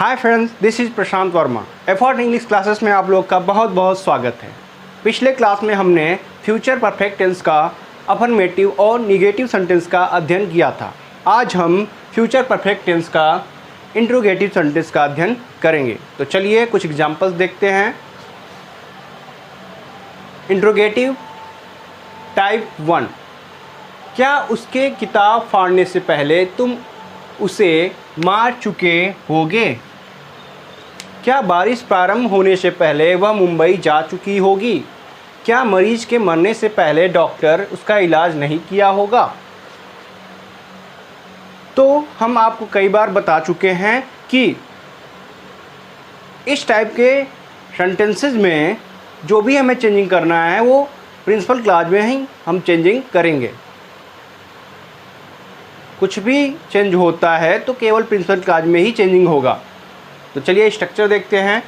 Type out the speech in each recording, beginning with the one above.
Hi friends, this is Prashant Verma. Effort English classes में आप लोग का बहुत बहुत स्वागत है। पिछले क्लास में हमने फ्यूचर परफेक्ट टेंस का अफर्मेटिव और निगेटिव सेंटेंस का अध्ययन किया था। आज हम फ्यूचर परफेक्ट टेंस का इंट्रोगेटिव सेंटेंस का अध्ययन करेंगे। तो चलिए कुछ एग्जांपल्स देखते हैं। इंट्रोगेटिव टाइप 1, क्या उसके किताब फाड़ने से पहले तुम उसे मार चुके होगे? क्या बारिश प्रारंभ होने से पहले वह मुंबई जा चुकी होगी? क्या मरीज के मरने से पहले डॉक्टर उसका इलाज नहीं किया होगा? तो हम आपको कई बार बता चुके हैं कि इस टाइप के सेंटेंसेस में जो भी हमें चेंजिंग करना है वो प्रिंसिपल क्लॉज में ही हम चेंजिंग करेंगे। कुछ भी चेंज होता है तो केवल प्रिंसिपल क्लॉज में ही चेंजिंग होगा। तो चलिए स्ट्रक्चर देखते हैं।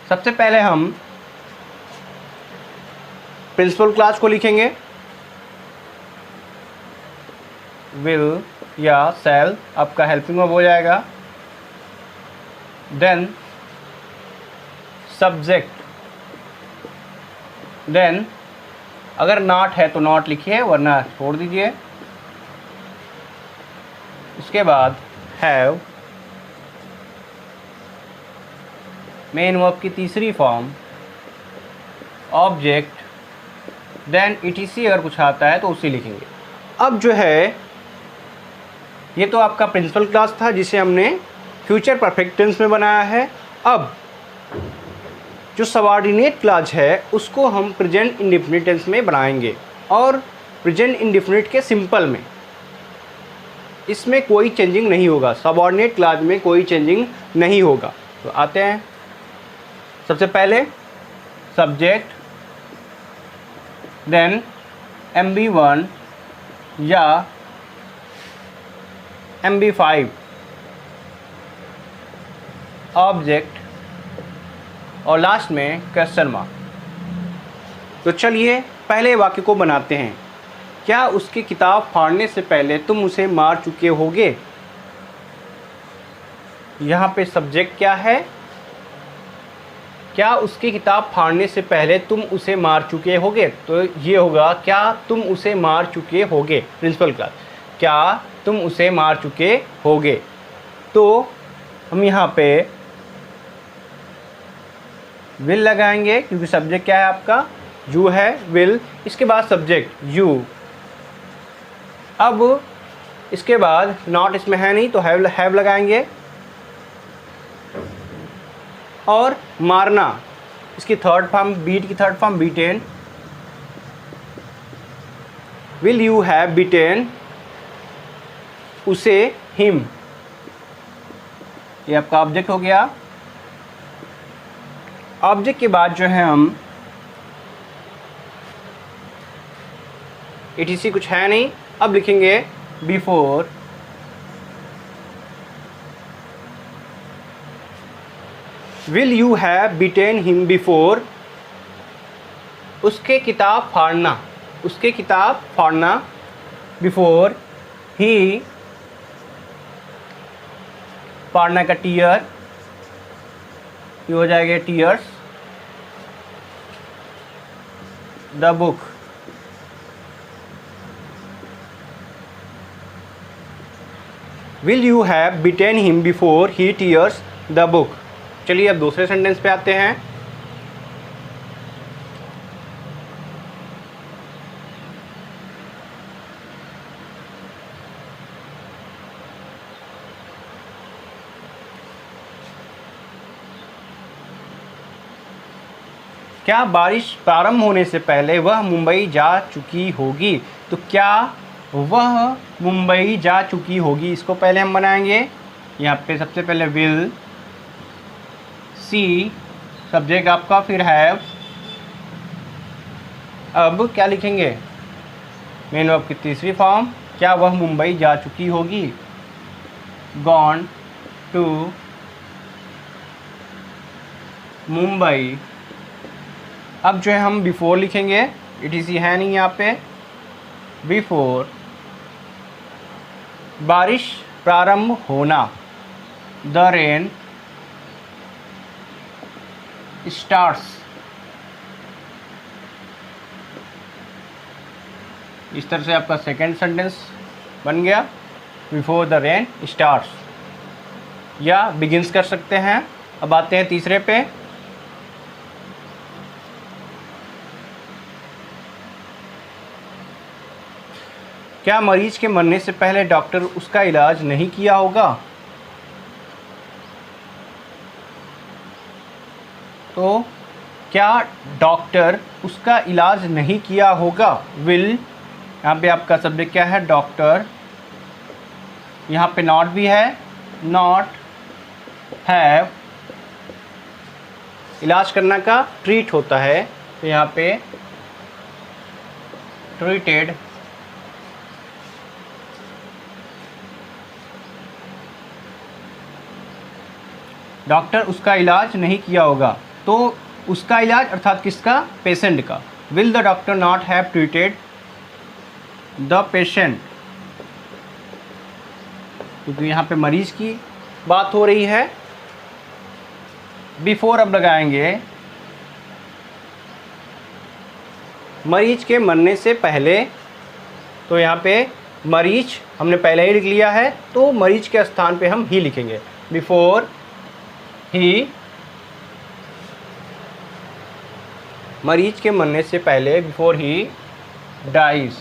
सबसे पहले हम प्रिंसिपल क्लॉज को लिखेंगे। विल या शैल आपका हेल्पिंग वर्ब हो जाएगा। देन सब्जेक्ट, देन अगर नॉट है तो नॉट लिखिए, वरना छोड़ दीजिए। उसके बाद हैव, मेन वर्ब की तीसरी फॉर्म, ऑब्जेक्ट, देन ईटीसी अगर कुछ आता है तो उसी लिखेंगे। अब जो है ये तो आपका प्रिंसिपल क्लॉज था जिसे हमने फ्यूचर परफेक्ट टेंस में बनाया है। अब जो सबऑर्डिनेट क्लॉज है उसको हम प्रेजेंट इंडेफिनिट टेंस में बनाएंगे और प्रेजेंट इंडेफिनिट के सिंपल में। इसमें कोई चेंजिंग नहीं होगा, सबऑर्डिनेट क्लॉज में कोई चेंजिंग नहीं होगा। तो आते हैं सबसे पहले सब्जेक्ट, देन MB1 या MB5, ऑब्जेक्ट और लास्ट में क्वेश्चन मार्क। तो चलिए पहले वाक्य को बनाते हैं। क्या उसकी किताब फाड़ने से पहले तुम उसे मार चुके होगे? यहाँ पे सब्जेक्ट क्या है? क्या उसकी किताब फाड़ने से पहले तुम उसे मार चुके होगे? तो ये होगा क्या तुम उसे मार चुके होगे, प्रिंसिपल क्लॉज। क्या तुम उसे मार चुके होगे? तो हम यहाँ पे विल लगाएंगे क्योंकि सब्जेक्ट क्या है आपका, यू है, विल। इसके बाद सब्जेक्ट यू। अब इसके बाद नॉट इसमें है नहीं तो हैव लगाएंगे। और मारना, इसकी थर्ड फॉर्म, बीट की third form beaten. Will you have beaten उसे, हिम। ये आपका ऑब्जेक्ट हो गया। ऑब्जेक्ट के बाद जो है हम ETC कुछ है नहीं, अब लिखेंगे before. Will you have beaten him before, उसके किताब फाड़ना, उसके किताब फाड़ना, बिफोर ही, फाड़ना का टीयर, ये हो जाएगा tears, the book. Will you have beaten him before he tears the book. चलिए अब दूसरे सेंटेंस पे आते हैं। क्या बारिश प्रारंभ होने से पहले वह मुंबई जा चुकी होगी? तो क्या वह मुंबई जा चुकी होगी, इसको पहले हम बनाएंगे। यहाँ पे सबसे पहले विल, सी सब्जेक्ट आपका, फिर हैव। अब क्या लिखेंगे, मेन वर्ब की तीसरी फॉर्म, क्या वह मुंबई जा चुकी होगी, गॉन टू मुंबई। अब जो है हम बिफोर लिखेंगे, ETC है नहीं यहाँ पे, बिफोर बारिश प्रारंभ होना, द रेन स्टार्ट्स। इस तरह से आपका सेकेंड सेंटेंस बन गया, बिफोर द रेन स्टार्ट्स, या बिगिंस कर सकते हैं। अब आते हैं तीसरे पे। क्या मरीज के मरने से पहले डॉक्टर उसका इलाज नहीं किया होगा? तो क्या डॉक्टर उसका इलाज नहीं किया होगा? विल, यहाँ पे आपका सब्जेक्ट क्या है? डॉक्टर। यहाँ पे नॉट भी है, नॉट हैव, इलाज करना का ट्रीट होता है, तो यहाँ पे ट्रीटेड डॉक्टर उसका इलाज नहीं किया होगा। तो उसका इलाज अर्थात किसका? पेशेंट का। Will the doctor not have treated the patient, क्योंकि यहाँ पे मरीज की बात हो रही है। बिफोर अब लगाएंगे, मरीज के मरने से पहले, तो यहाँ पे मरीज हमने पहले ही लिख लिया है, तो मरीज के स्थान पे हम ही लिखेंगे, बिफोर ही, मरीज के मरने से पहले, before he dies.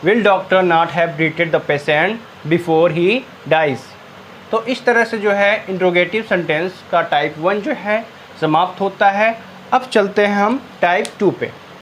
Will doctor not have treated the patient before he dies. तो इस तरह से जो है इंट्रोगेटिव सेंटेंस का टाइप 1 जो है समाप्त होता है। अब चलते हैं हम टाइप 2 पे।